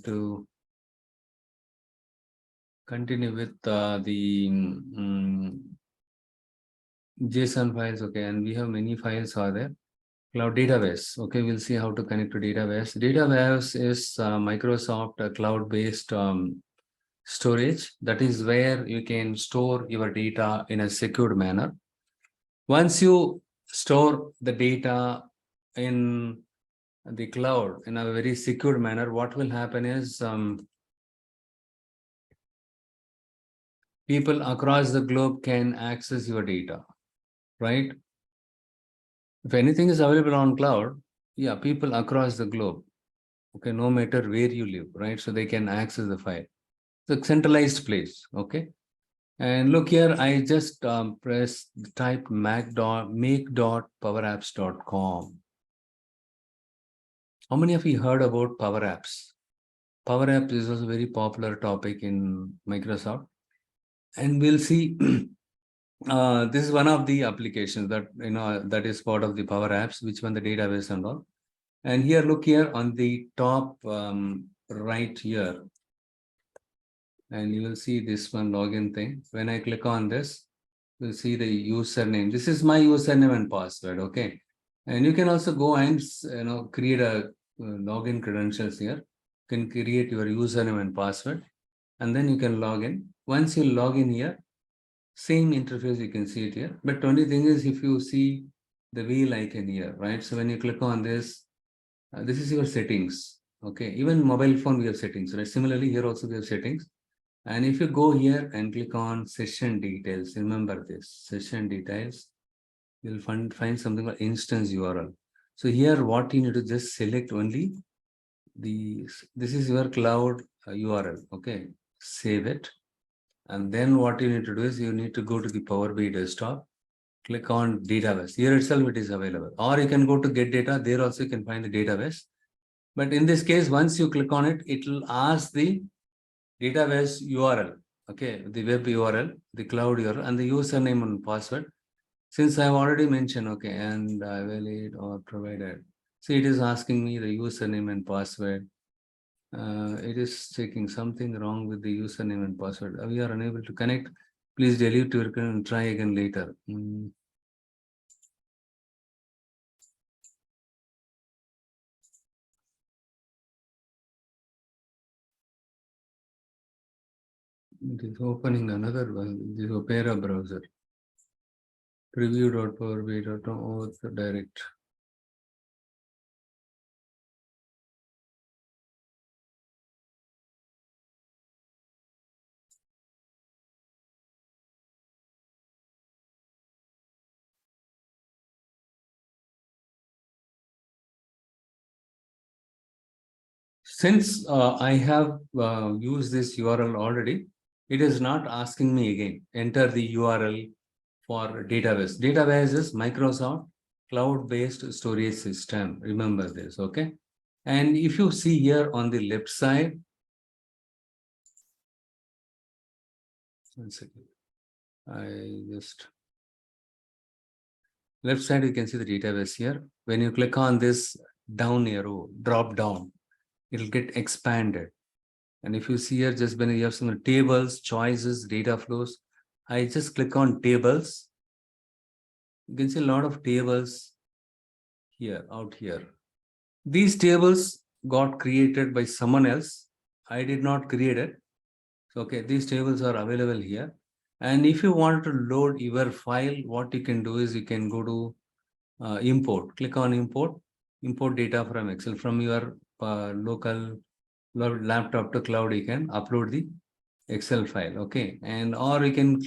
to continue with the JSON files. Okay, and we have many files are there. Cloud database. Okay, we'll see how to connect to database. Database is Microsoft cloud-based storage. That is where you can store your data in a secured manner. Once you store the data in the cloud in a very secure manner, what will happen is people across the globe can access your data, right? If anything is available on cloud, yeah, people across the globe, okay, no matter where you live, right? So they can access the file. It's a centralized place, okay? And look here, I just type make.powerapps.com. How many of you heard about Power Apps? Power Apps is also a very popular topic in Microsoft. And we'll see, this is one of the applications that, that is part of the Power Apps, which one the database and all. And here, look here on the top right here. And you will see this one login thing. When I click on this, you'll see the username. This is my username and password, okay? And you can also go and create a login credentials here. You can create your username and password, and then you can log in. Once you log in here, same interface, you can see it here. But only thing is, if you see the wheel icon here, right? So when you click on this, this is your settings, okay? Even mobile phone, we have settings, right? Similarly, here also we have settings. And if you go here and click on session details, remember this, session details, you'll find something like instance URL. So here, what you need to just select only this is your cloud URL, okay? Save it. And then what you need to do is you need to go to the Power BI desktop, click on database. Here itself it is available. Or you can go to get data, there also you can find the database. But in this case, once you click on it, it will ask the database URL, okay, the web URL, the cloud URL, and the username and password. Since I've already mentioned, okay, and valid or provided. See, it is asking me the username and password. It is checking something wrong with the username and password. We are unable to connect. Please delete your account and try again later. It is opening another one. This Opera browser. Preview.powerbi.com direct. Since I have used this URL already, it is not asking me again. Enter the URL for database. Database is Microsoft cloud-based storage system. Remember this, okay? And if you see here on the left side, one second. Left side, you can see the database here. When you click on this down arrow, drop down, it'll get expanded. And if you see here, just when you have some tables, choices, data flows, I just click on tables. You can see a lot of tables here, out here. These tables got created by someone else. I did not create it. So, okay, these tables are available here. And if you want to load your file, what you can do is you can go to import. Click on import data from Excel from your local laptop to cloud. You can upload the Excel file, okay? And or you can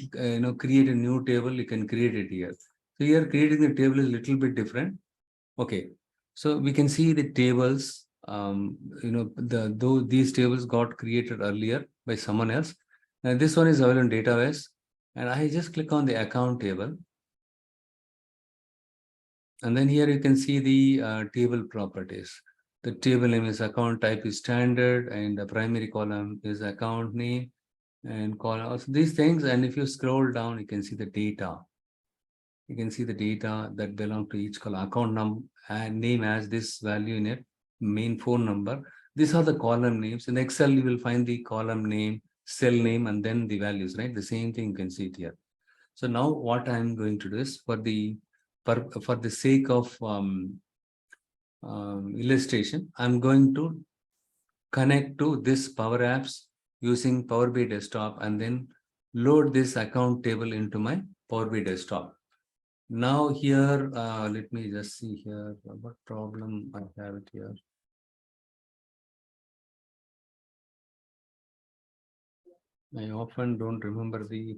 create a new table. You can create it here. So here creating the table is a little bit different. Okay, so we can see the tables. These tables got created earlier by someone else, and this one is available in database. And I just click on the account table, and then here you can see the table properties. The table name is account type is standard, and the primary column is account name and column. Also these things. And if you scroll down, you can see the data. You can see the data that belong to each column. Account number and name has this value in it, main phone number. These are the column names. In Excel, you will find the column name, cell name, and then the values, right? The same thing you can see it here. So now what I'm going to do is for the sake of illustration, I'm going to connect to this Power Apps using Power BI Desktop and then load this account table into my Power BI Desktop. Now here, let me just see here what problem I have it here. I often don't remember the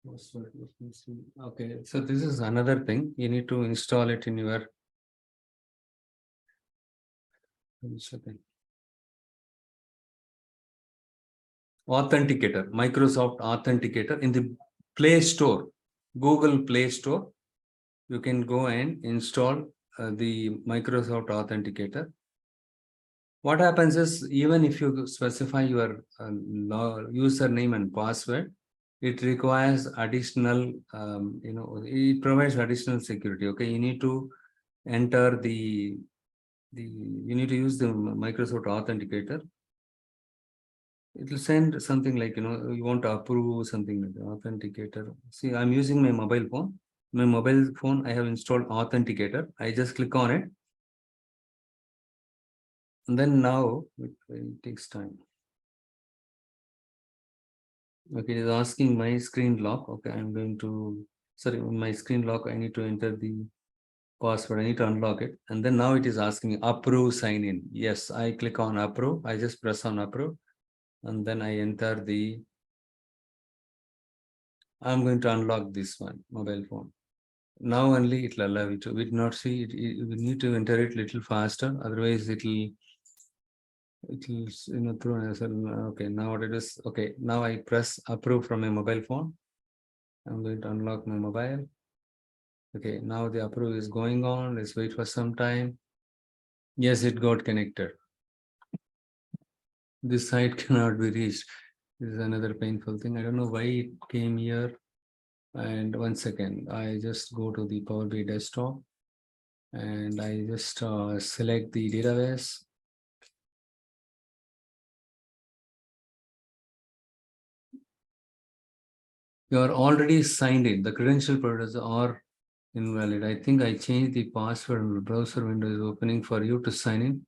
password. Let me see. Okay, so this is another thing. You need to install it in your Authenticator, Microsoft Authenticator in the Play Store, Google Play Store. You can go and install the Microsoft Authenticator. What happens is, even if you specify your username and password, it requires additional, it provides additional security. Okay, you need to enter you need to use the Microsoft Authenticator. It will send something like, you want to approve something like Authenticator. See, I'm using my mobile phone. My mobile phone, I have installed Authenticator. I just click on it. And then now it takes time. Okay, it is asking my screen lock. Okay, I'm going to, sorry, my screen lock, I need to enter the password. I need to unlock it. And then now it is asking approve, sign in. Yes, I click on approve. I just press on approve. And then I enter I'm going to unlock this one, mobile phone. Now only it will allow it. We did not see it. We need to enter it little faster. Otherwise, it will through. Okay, now what it is? Okay, now I press approve from my mobile phone. I'm going to unlock my mobile. Okay, now the approve is going on. Let's wait for some time. Yes, it got connected. This site cannot be reached. This is another painful thing. I don't know why it came here. And 1 second, I just go to the Power BI desktop and I just select the database. You are already signed in. The credential providers are invalid. I think I changed the password and the browser window is opening for you to sign in.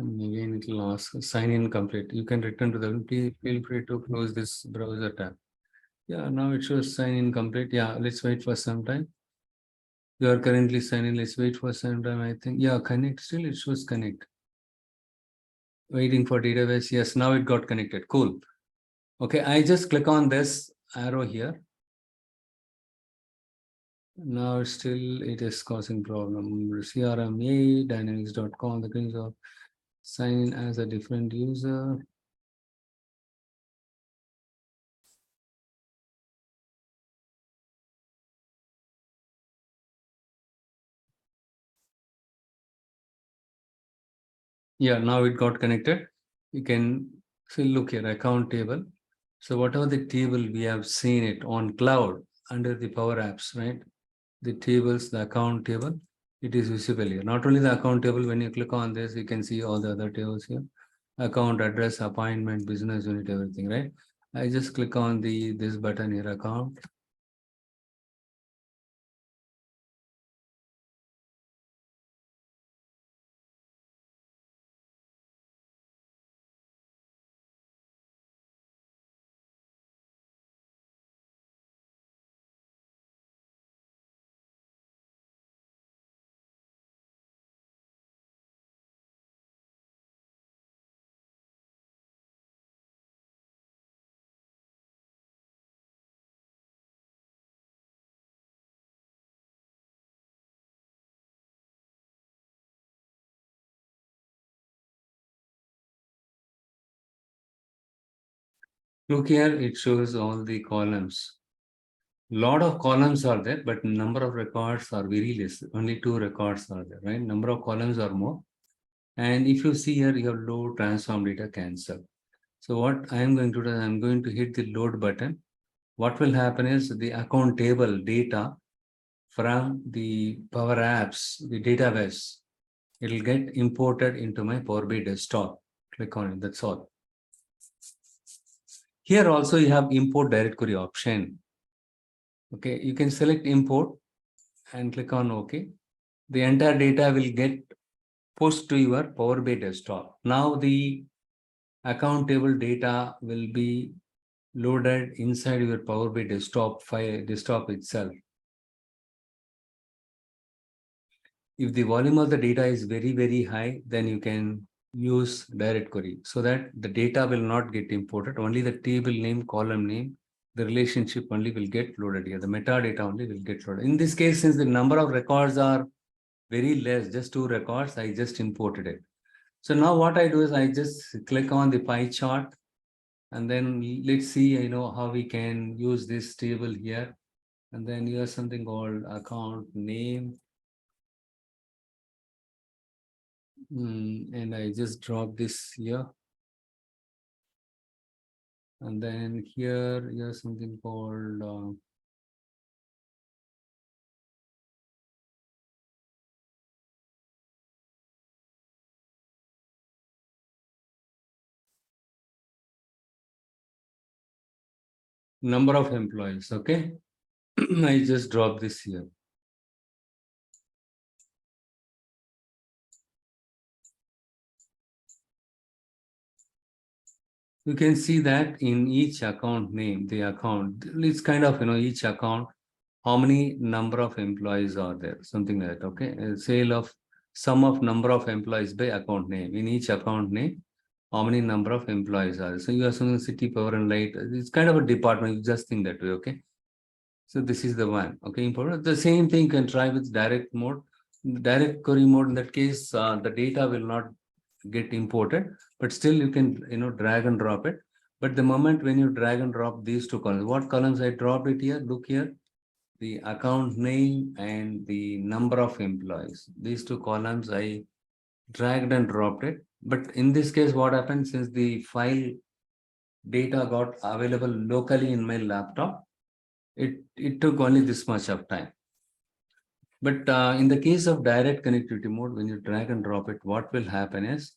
And again, it will ask sign in complete. You can return to the, please feel free to close this browser tab. Yeah, now it shows sign in complete. Yeah, let's wait for some time. You are currently signed in. Let's wait for some time. I think, yeah, connect. Still, it shows connect. Waiting for database. Yes, now it got connected. Cool. Okay, I just click on this arrow here. Now still it is causing problem. CRM8, dynamics.com, the kinds of sign in as a different user. Yeah, now it got connected. You can see, look here, account table. So whatever the table we have seen it on cloud under the Power Apps, right? The tables, the account table, it is visible here. Not only the account table, when you click on this, you can see all the other tables here. Account, address, appointment, business unit, everything, right? I just click on this button here, account. Look here, it shows all the columns. Lot of columns are there, but number of records are very less. Only 2 records are there, right? Number of columns are more. And if you see here, you have load transform data cancel. So what I am going to do, I'm going to hit the load button. What will happen is the account table data from the Power Apps, the DataVerse, it will get imported into my Power BI desktop. Click on it, that's all. Here also you have import direct query option. Okay, you can select import and click on OK. The entire data will get pushed to your Power BI desktop. Now the account table data will be loaded inside your Power BI desktop file, desktop itself. If the volume of the data is very, very high, then you can use direct query so that the data will not get imported. Only the table name, column name, the relationship only will get loaded here. The metadata only will get loaded. In this case, since the number of records are very less, just 2 records, I just imported it. So now what I do is I just click on the pie chart and then let's see, how we can use this table here. And then here's something called account name. And I just drop this here. And then here's something called number of employees. Okay. I just drop this here. You can see that in each account name, the account, it's kind of, each account, how many number of employees are there, something like that. Okay. A sale of sum of number of employees by account name. In each account name, how many number of employees are there. So you have some city, power and light. It's kind of a department. You just think that way. Okay. So this is the one. Okay. Important. The same thing can try with direct mode. Direct query mode, in that case, the data will not get imported, but still you can drag and drop it. But the moment when you drag and drop these 2 columns, what columns I dropped it here, look here, the account name and the number of employees, these 2 columns I dragged and dropped it. But in this case, what happened, since the file data got available locally in my laptop, it took only this much of time. But in the case of direct connectivity mode, when you drag and drop it, what will happen is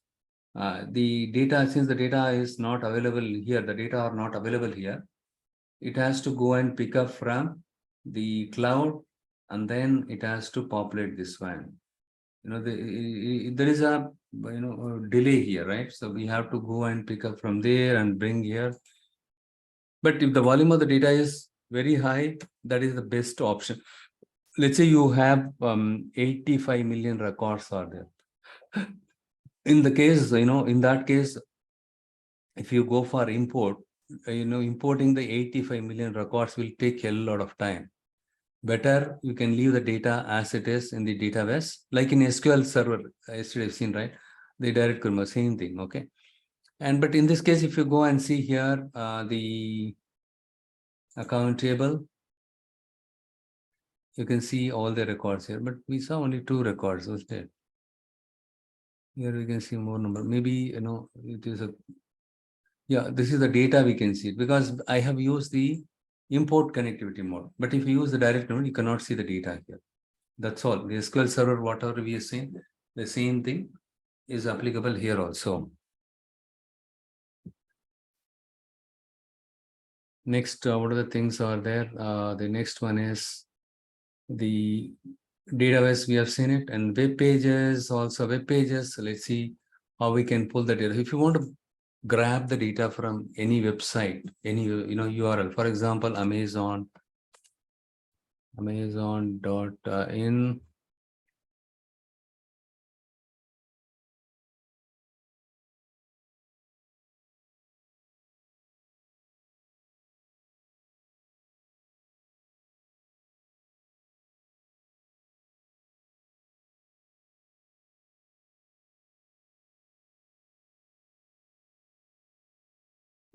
the data, since the data is not available here, the data are not available here, it has to go and pick up from the cloud, and then it has to populate this one. There is a delay here, right? So we have to go and pick up from there and bring here. But if the volume of the data is very high, that is the best option. Let's say you have 85 million records are there. In the case, in that case, if you go for import, importing the 85 million records will take a lot of time. Better, you can leave the data as it is in the database, like in SQL server, yesterday I've seen, right? The direct query, same thing, okay? But in this case, if you go and see here, the account table, you can see all the records here, but we saw only 2 records, was there? Here we can see more number. Maybe, it is yeah, this is the data we can see, because I have used the import connectivity mode. But if you use the direct mode, you cannot see the data here. That's all. The SQL Server, whatever we are saying, the same thing is applicable here also. Next, what are the things are there? The next one is the database. We have seen it, and web pages also. Web pages. Let's see how we can pull the data. If you want to grab the data from any website, any URL, for example, Amazon.in.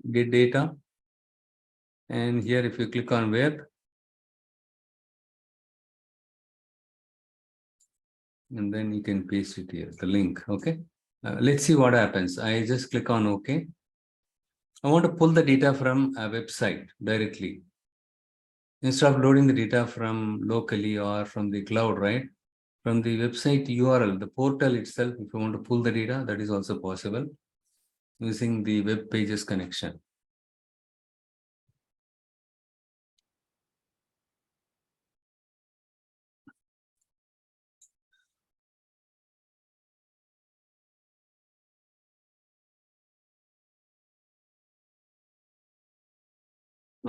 Get data, and here if you click on web, and then you can paste it here, the link. Okay. Let's see what happens. I just click on OK. I want to pull the data from a website directly. Instead of loading the data from locally or from the cloud, right? From the website URL, the portal itself, if you want to pull the data, that is also possible using the web pages connection.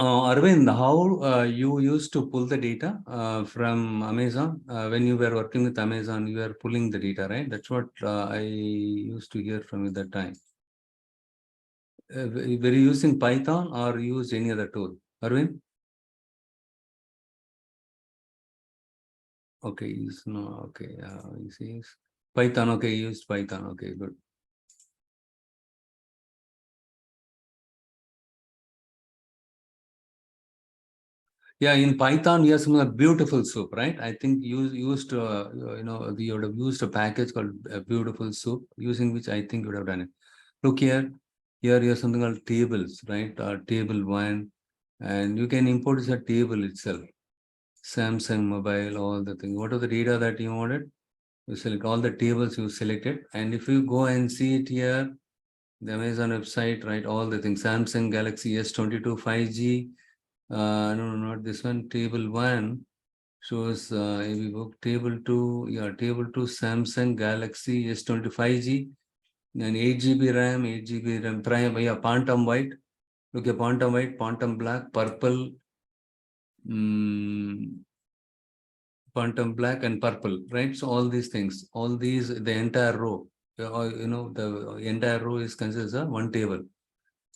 Arvind, how you used to pull the data from Amazon? When you were working with Amazon, you were pulling the data, right? That's what I used to hear from you that time. Were you using Python or used any other tool? Arvind? Okay, no, okay. You see, Python, okay, you used Python, okay, good. Yeah, in Python, you have some beautiful soup, right? I think you used, you would have used a package called beautiful soup, using which I think you would have done it. Look here, here you have something called tables, right? Table one, and you can import this a table itself. Samsung mobile, all the things. What are the data that you wanted? You select all the tables you selected, and if you go and see it here, the Amazon website, right? All the things. Samsung Galaxy S22 5G. No, not this one. Table one shows AV book. Table two, yeah, table two. Samsung Galaxy S20 5G and 8 GB RAM, 8 GB RAM. Prime, yeah, Phantom white. Look at Phantom white, Phantom black, purple. Quantum black and purple, right? So all these things, all these, the entire row, the entire row is considered as one table.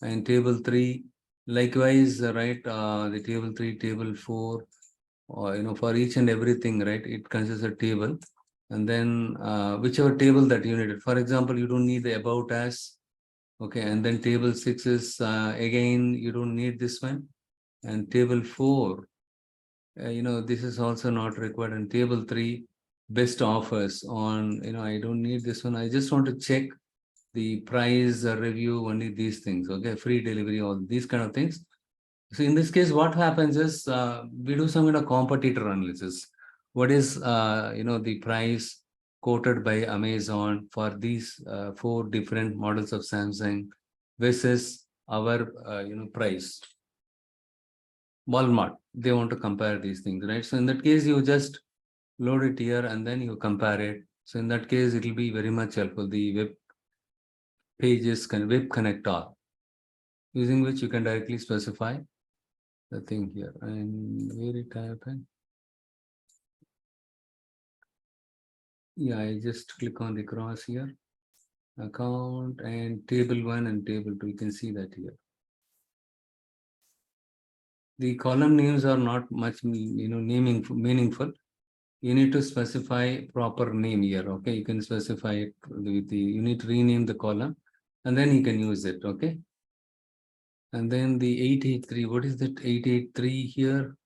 And table three, likewise, right? The table three, table four, for each and everything, right? It consists a table. And then whichever table that you needed. For example, you don't need the about as, okay. And then table six is again, you don't need this one. And table four, this is also not required. And table three, best offers on, I don't need this one. I just want to check the price review, only these things, okay, free delivery, all these kind of things. So in this case, what happens is we do some kind of competitor analysis. What is, the price quoted by Amazon for these four different models of Samsung versus our, price. Walmart, they want to compare these things, right? So in that case, you just load it here and then you compare it. So in that case, it will be very much helpful. The web pages can web connector, using which you can directly specify the thing here. And where it happened? Yeah, I just click on the cross here, account and table one and table two. You can see that here. The column names are not much, meaningful. You need to specify proper name here. Okay, you can specify it with the, you need to rename the column and then you can use it. Okay. And then the 883, what is that 883 here?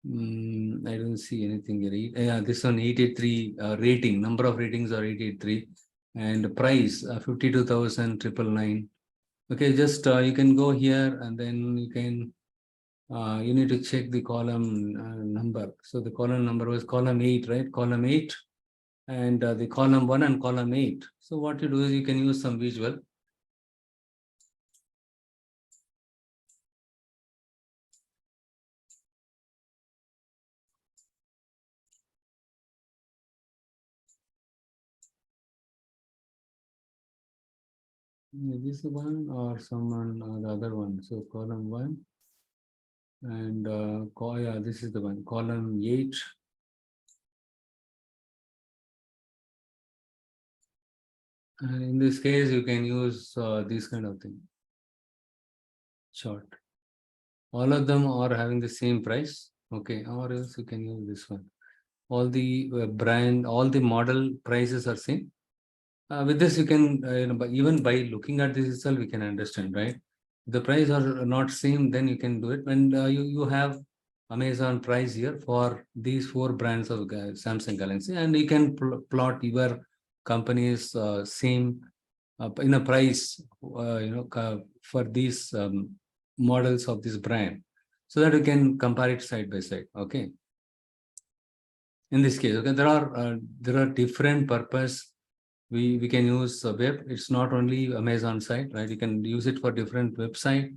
I don't see anything here. Yeah, this one 883 rating, number of ratings are 883 and price 52,999. Okay, just you can go here and then you can, you need to check the column number. So the column number was column 8, right? Column 8 and the column 1 and column 8. So what you do is you can use some visual. This one or someone or the other one. So column 1 and yeah, this is the one, column 8. And in this case, you can use this kind of thing. Chart. All of them are having the same price. Okay, or else you can use this one. All the brand, all the model prices are same. With this, you can, even by looking at this itself, we can understand, right? The price are not same, then you can do it. When you have Amazon price here for these 4 brands of Samsung Galaxy, and you can plot your company's same in a price, for these models of this brand, so that you can compare it side by side. Okay. In this case, okay, there are different purpose. We can use web. It's not only Amazon site, right? You can use it for different website,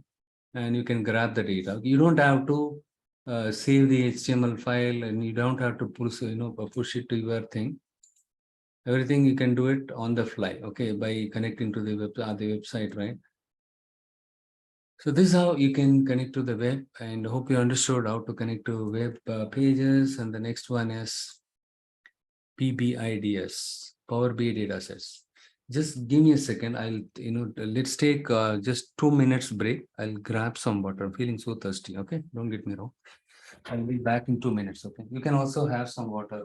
and you can grab the data. You don't have to save the HTML file, and you don't have to push it to your thing. Everything you can do it on the fly, okay, by connecting to the website, right? So this is how you can connect to the web, and hope you understood how to connect to web pages. And the next one is PBIDS, Power BI datasets. Just give me a second. Let's take just 2 minutes break. I'll grab some water. I'm feeling so thirsty. Okay, don't get me wrong. I'll be back in 2 minutes. Okay, you can also have some water.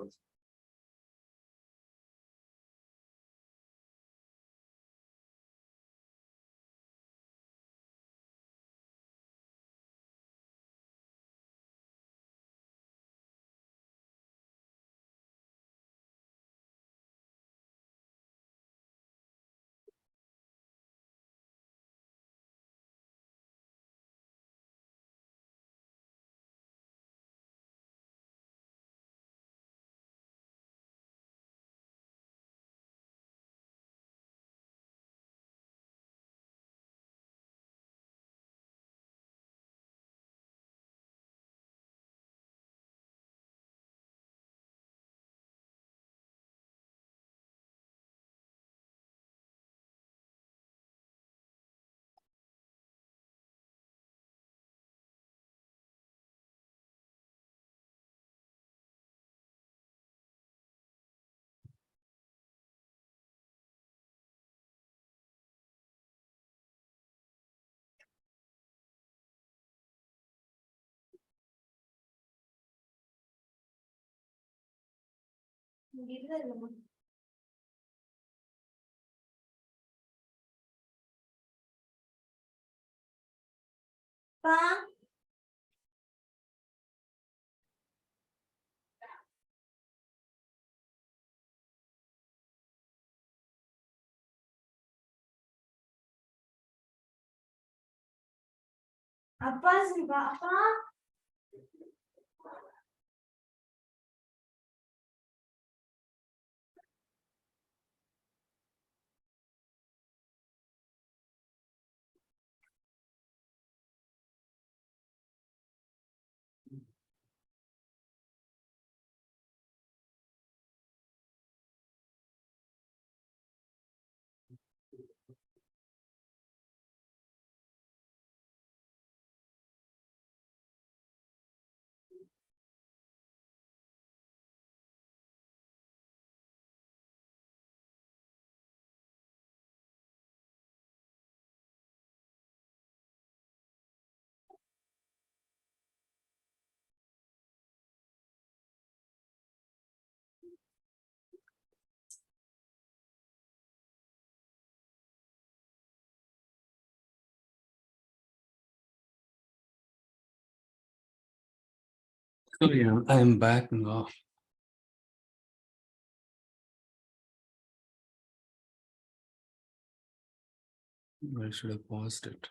So yeah, I'm back now. I should have paused it.